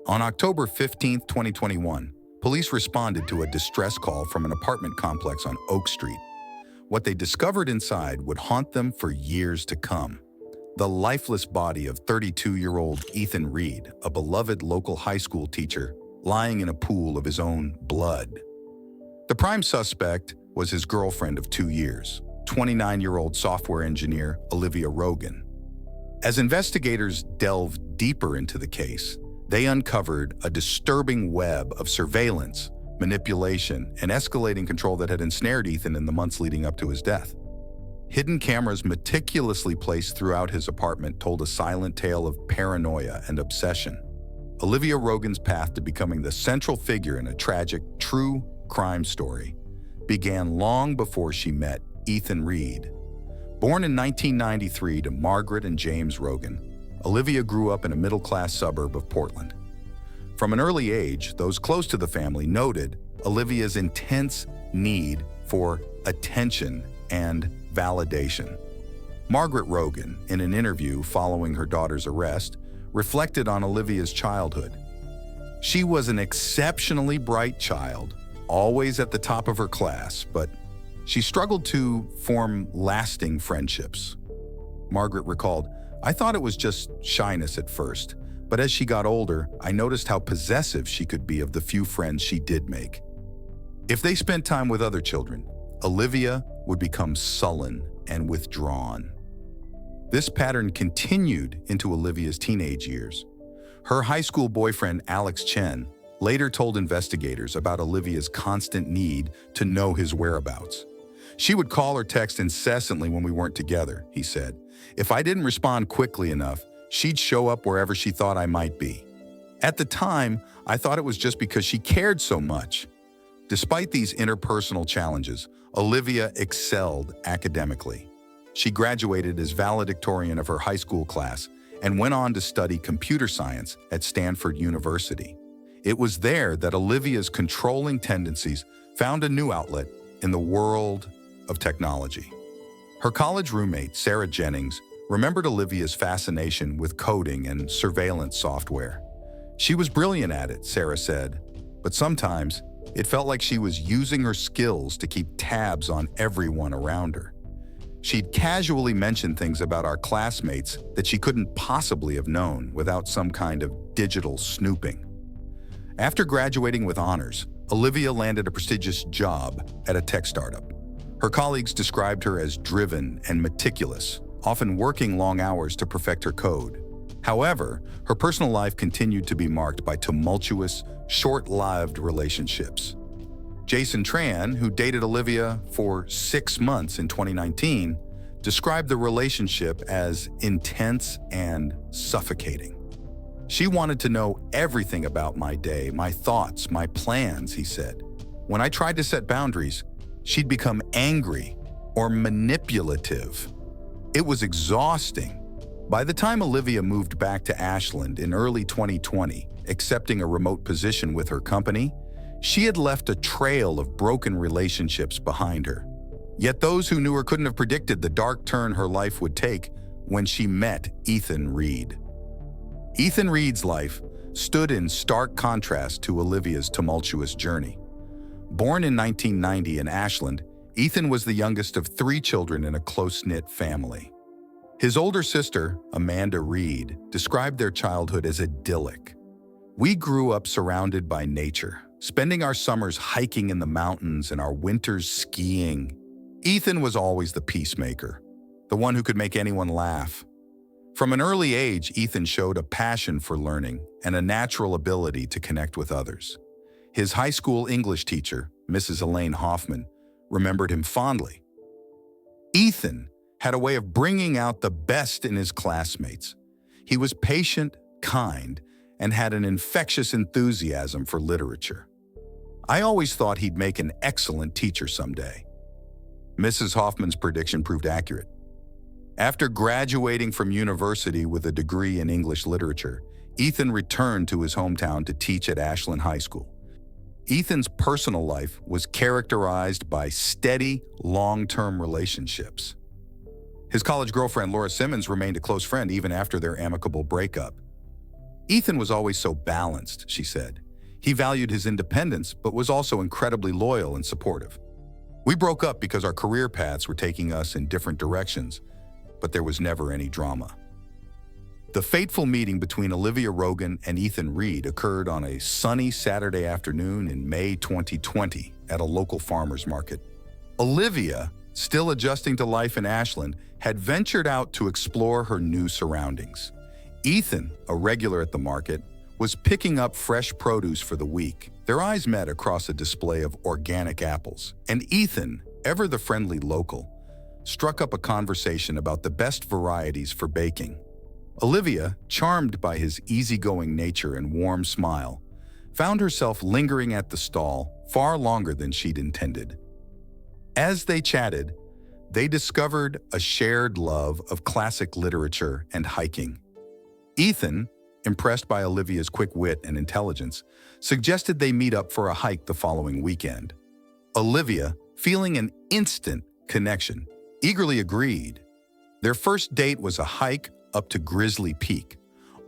On October 15, 2021, police responded to a distress call from an apartment complex on Oak Street. What they discovered inside would haunt them for years to come. The lifeless body of 32-year-old Ethan Reed, a beloved local high school teacher, lying in a pool of his own blood. The prime suspect was his girlfriend of 2 years, 29-year-old software engineer Olivia Rogan. As investigators delved deeper into the case, they uncovered a disturbing web of surveillance, manipulation, and escalating control that had ensnared Ethan in the months leading up to his death. Hidden cameras meticulously placed throughout his apartment told a silent tale of paranoia and obsession. Olivia Rogan's path to becoming the central figure in a tragic, true crime story began long before she met Ethan Reed. Born in 1993 to Margaret and James Rogan, Olivia grew up in a middle-class suburb of Portland. From an early age, those close to the family noted Olivia's intense need for attention and validation. Margaret Rogan, in an interview following her daughter's arrest, reflected on Olivia's childhood. She was an exceptionally bright child, always at the top of her class, but she struggled to form lasting friendships. Margaret recalled, "I thought it was just shyness at first, but as she got older, I noticed how possessive she could be of the few friends she did make. If they spent time with other children, Olivia would become sullen and withdrawn." This pattern continued into Olivia's teenage years. Her high school boyfriend, Alex Chen, later told investigators about Olivia's constant need to know his whereabouts. "She would call or text incessantly when we weren't together," he said. "If I didn't respond quickly enough, she'd show up wherever she thought I might be. At the time, I thought it was just because she cared so much." Despite these interpersonal challenges, Olivia excelled academically. She graduated as valedictorian of her high school class and went on to study computer science at Stanford University. It was there that Olivia's controlling tendencies found a new outlet in the world of technology. Her college roommate, Sarah Jennings, remembered Olivia's fascination with coding and surveillance software. "She was brilliant at it," Sarah said, "but sometimes it felt like she was using her skills to keep tabs on everyone around her. She'd casually mention things about our classmates that she couldn't possibly have known without some kind of digital snooping." After graduating with honors, Olivia landed a prestigious job at a tech startup. Her colleagues described her as driven and meticulous, often working long hours to perfect her code. However, her personal life continued to be marked by tumultuous, short-lived relationships. Jason Tran, who dated Olivia for 6 months in 2019, described the relationship as intense and suffocating. "She wanted to know everything about my day, my thoughts, my plans," he said. "When I tried to set boundaries, she'd become angry or manipulative. It was exhausting." By the time Olivia moved back to Ashland in early 2020, accepting a remote position with her company, she had left a trail of broken relationships behind her. Yet those who knew her couldn't have predicted the dark turn her life would take when she met Ethan Reed. Ethan Reed's life stood in stark contrast to Olivia's tumultuous journey. Born in 1990 in Ashland, Ethan was the youngest of 3 children in a close-knit family. His older sister, Amanda Reed, described their childhood as idyllic. "We grew up surrounded by nature, spending our summers hiking in the mountains and our winters skiing. Ethan was always the peacemaker, the one who could make anyone laugh." From an early age, Ethan showed a passion for learning and a natural ability to connect with others. His high school English teacher, Mrs. Elaine Hoffman, remembered him fondly. Ethan had a way of bringing out the best in his classmates. He was patient, kind, and had an infectious enthusiasm for literature. "I always thought he'd make an excellent teacher someday." Mrs. Hoffman's prediction proved accurate. After graduating from university with a degree in English literature, Ethan returned to his hometown to teach at Ashland High School. Ethan's personal life was characterized by steady, long-term relationships. His college girlfriend, Laura Simmons, remained a close friend even after their amicable breakup. Ethan was always so balanced, she said. He valued his independence, but was also incredibly loyal and supportive. We broke up because our career paths were taking us in different directions, but there was never any drama. The fateful meeting between Olivia Rogan and Ethan Reed occurred on a sunny Saturday afternoon in May 2020 at a local farmer's market. Olivia, still adjusting to life in Ashland, had ventured out to explore her new surroundings. Ethan, a regular at the market, was picking up fresh produce for the week. Their eyes met across a display of organic apples, and Ethan, ever the friendly local, struck up a conversation about the best varieties for baking. Olivia, charmed by his easygoing nature and warm smile, found herself lingering at the stall far longer than she'd intended. As they chatted, they discovered a shared love of classic literature and hiking. Ethan, impressed by Olivia's quick wit and intelligence, suggested they meet up for a hike the following weekend. Olivia, feeling an instant connection, eagerly agreed. Their first date was a hike up to Grizzly Peak,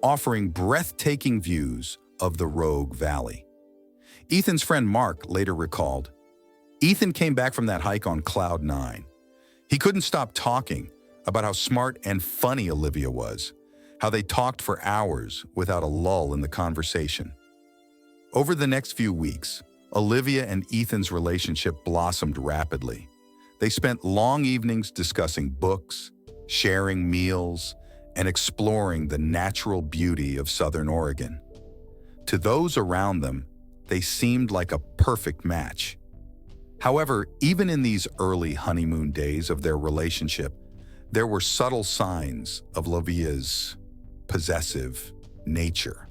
offering breathtaking views of the Rogue Valley. Ethan's friend Mark later recalled, Ethan came back from that hike on cloud 9. He couldn't stop talking about how smart and funny Olivia was, how they talked for hours without a lull in the conversation. Over the next few weeks, Olivia and Ethan's relationship blossomed rapidly. They spent long evenings discussing books, sharing meals, and exploring the natural beauty of Southern Oregon. To those around them, they seemed like a perfect match. However, even in these early honeymoon days of their relationship, there were subtle signs of Olivia's possessive nature.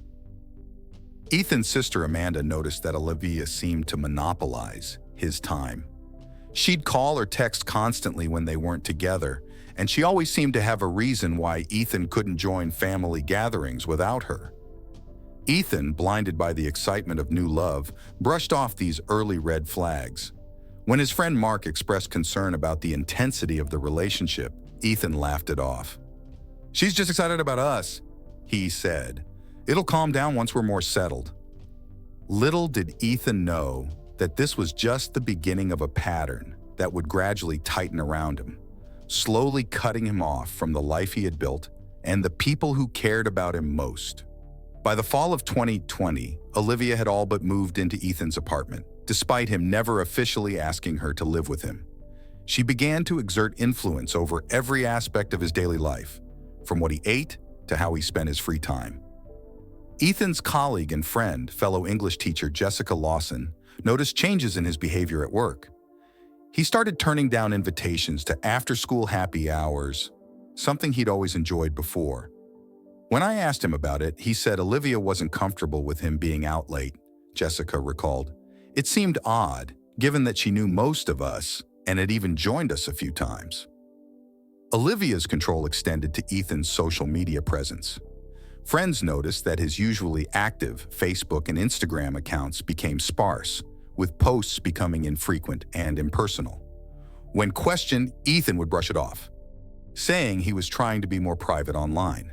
Ethan's sister Amanda noticed that Olivia seemed to monopolize his time. She'd call or text constantly when they weren't together, and she always seemed to have a reason why Ethan couldn't join family gatherings without her. Ethan, blinded by the excitement of new love, brushed off these early red flags. When his friend Mark expressed concern about the intensity of the relationship, Ethan laughed it off. "She's just excited about us," he said. "It'll calm down once we're more settled." Little did Ethan know that this was just the beginning of a pattern that would gradually tighten around him, slowly cutting him off from the life he had built and the people who cared about him most. By the fall of 2020, Olivia had all but moved into Ethan's apartment, despite him never officially asking her to live with him. She began to exert influence over every aspect of his daily life, from what he ate to how he spent his free time. Ethan's colleague and friend, fellow English teacher Jessica Lawson, noticed changes in his behavior at work. He started turning down invitations to after-school happy hours, something he'd always enjoyed before. When I asked him about it, he said Olivia wasn't comfortable with him being out late, Jessica recalled. It seemed odd, given that she knew most of us and had even joined us a few times. Olivia's control extended to Ethan's social media presence. Friends noticed that his usually active Facebook and Instagram accounts became sparse, with posts becoming infrequent and impersonal. When questioned, Ethan would brush it off, saying he was trying to be more private online.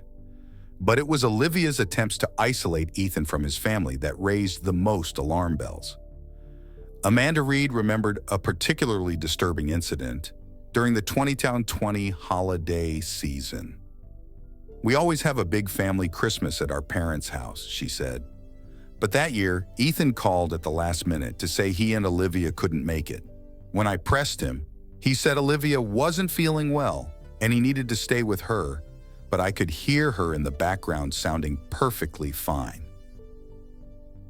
But it was Olivia's attempts to isolate Ethan from his family that raised the most alarm bells. Amanda Reed remembered a particularly disturbing incident during the 2020 holiday season. "We always have a big family Christmas at our parents' house," she said. But that year, Ethan called at the last minute to say he and Olivia couldn't make it. When I pressed him, he said Olivia wasn't feeling well and he needed to stay with her, but I could hear her in the background sounding perfectly fine.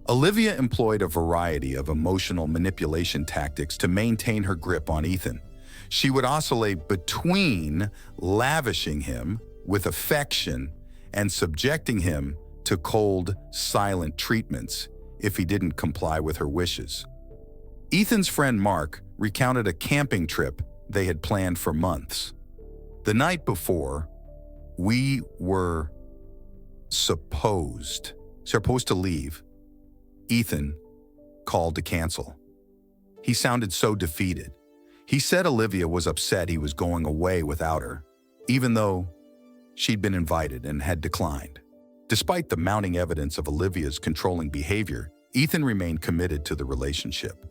Olivia employed a variety of emotional manipulation tactics to maintain her grip on Ethan. She would oscillate between lavishing him with affection and subjecting him to cold, silent treatments if he didn't comply with her wishes. Ethan's friend Mark recounted a camping trip they had planned for months. The night before, we were supposed to leave. Ethan called to cancel. He sounded so defeated. He said Olivia was upset he was going away without her, even though she'd been invited and had declined. Despite the mounting evidence of Olivia's controlling behavior, Ethan remained committed to the relationship.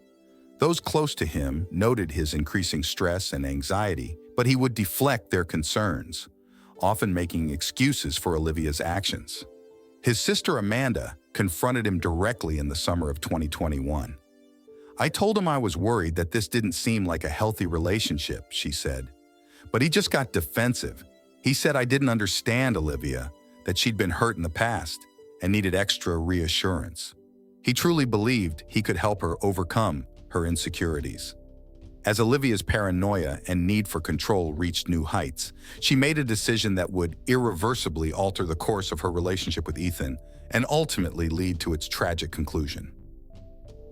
Those close to him noted his increasing stress and anxiety, but he would deflect their concerns, often making excuses for Olivia's actions. His sister Amanda confronted him directly in the summer of 2021. "I told him I was worried that this didn't seem like a healthy relationship," she said. "But he just got defensive. He said I didn't understand Olivia, that she'd been hurt in the past and needed extra reassurance. He truly believed he could help her overcome her insecurities." As Olivia's paranoia and need for control reached new heights, she made a decision that would irreversibly alter the course of her relationship with Ethan and ultimately lead to its tragic conclusion.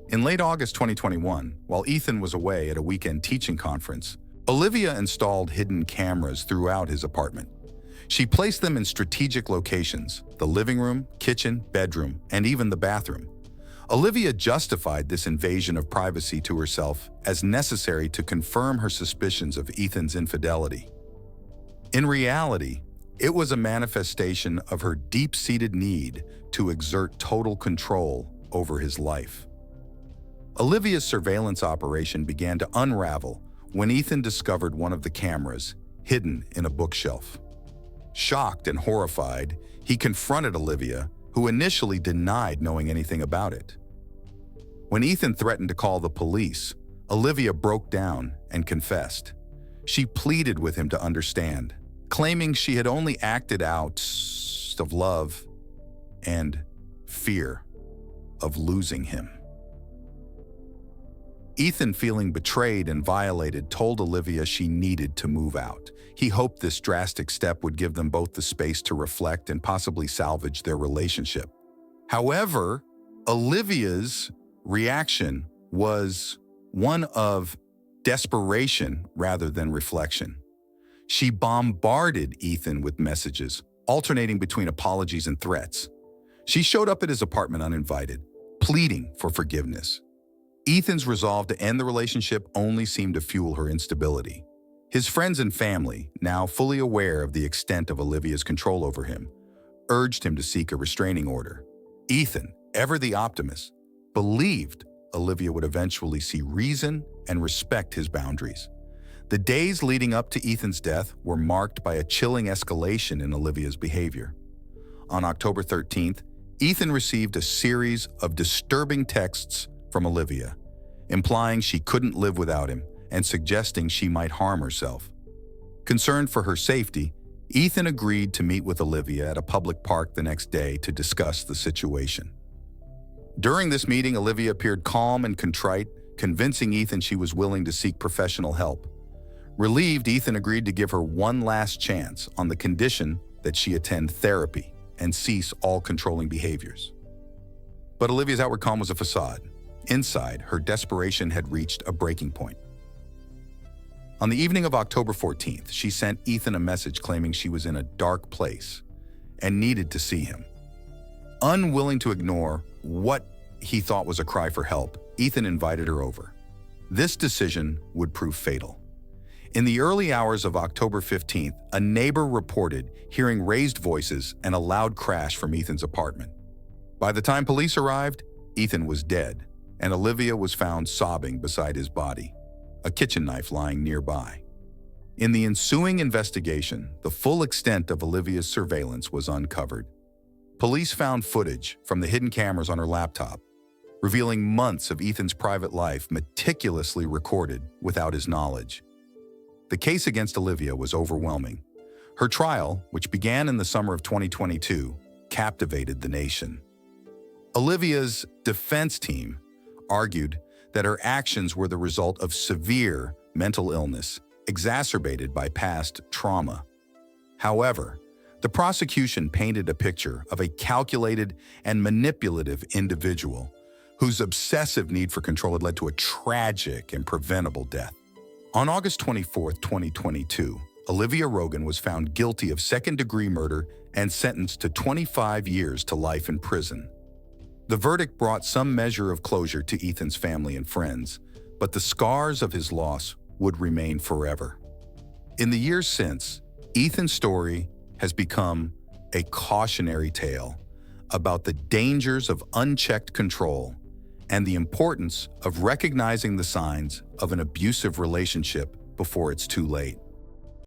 In late August 2021, while Ethan was away at a weekend teaching conference, Olivia installed hidden cameras throughout his apartment. She placed them in strategic locations: the living room, kitchen, bedroom, and even the bathroom. Olivia justified this invasion of privacy to herself as necessary to confirm her suspicions of Ethan's infidelity. In reality, it was a manifestation of her deep-seated need to exert total control over his life. Olivia's surveillance operation began to unravel when Ethan discovered one of the cameras hidden in a bookshelf. Shocked and horrified, he confronted Olivia, who initially denied knowing anything about it. When Ethan threatened to call the police, Olivia broke down and confessed. She pleaded with him to understand, claiming she had only acted out of love and fear of losing him. Ethan, feeling betrayed and violated, told Olivia she needed to move out. He hoped this drastic step would give them both the space to reflect and possibly salvage their relationship. However, Olivia's reaction was one of desperation rather than reflection. She bombarded Ethan with messages, alternating between apologies and threats. She showed up at his apartment uninvited, pleading for forgiveness. Ethan's resolve to end the relationship only seemed to fuel her instability. His friends and family, now fully aware of the extent of Olivia's control over him, urged him to seek a restraining order. Ethan, ever the optimist, believed Olivia would eventually see reason and respect his boundaries. The days leading up to Ethan's death were marked by a chilling escalation in Olivia's behavior. On October 13th, Ethan received a series of disturbing texts from Olivia, implying she couldn't live without him and suggesting she might harm herself. Concerned for her safety, Ethan agreed to meet with Olivia at a public park the next day to discuss the situation. During this meeting, Olivia appeared calm and contrite, convincing Ethan she was willing to seek professional help. Relieved, Ethan agreed to give her one last chance on the condition that she attend therapy and cease all controlling behaviors. But Olivia's outward calm was a facade. Inside, her desperation had reached a breaking point. On the evening of October 14th, she sent Ethan a message claiming she was in a dark place and needed to see him. Unwilling to ignore what he thought was a cry for help, Ethan invited her over. This decision would prove fatal. In the early hours of October 15th, a neighbor reported hearing raised voices and a loud crash from Ethan's apartment. By the time police arrived, Ethan was dead, and Olivia was found sobbing beside his body, a kitchen knife lying nearby. In the ensuing investigation, the full extent of Olivia's surveillance was uncovered. Police found footage from the hidden cameras on her laptop, revealing months of Ethan's private life meticulously recorded without his knowledge. The case against Olivia was overwhelming. Her trial, which began in the summer of 2022, captivated the nation. Olivia's defense team argued that her actions were the result of severe mental illness exacerbated by past trauma. However, the prosecution painted a picture of a calculated and manipulative individual whose obsessive need for control had led to a tragic and preventable death. On August 24, 2022, Olivia Rogan was found guilty of second-degree murder and sentenced to 25 years to life in prison. The verdict brought some measure of closure to Ethan's family and friends, but the scars of his loss would remain forever. In the years since, Ethan's story has become a cautionary tale about the dangers of unchecked control and the importance of recognizing the signs of an abusive relationship before it's too late.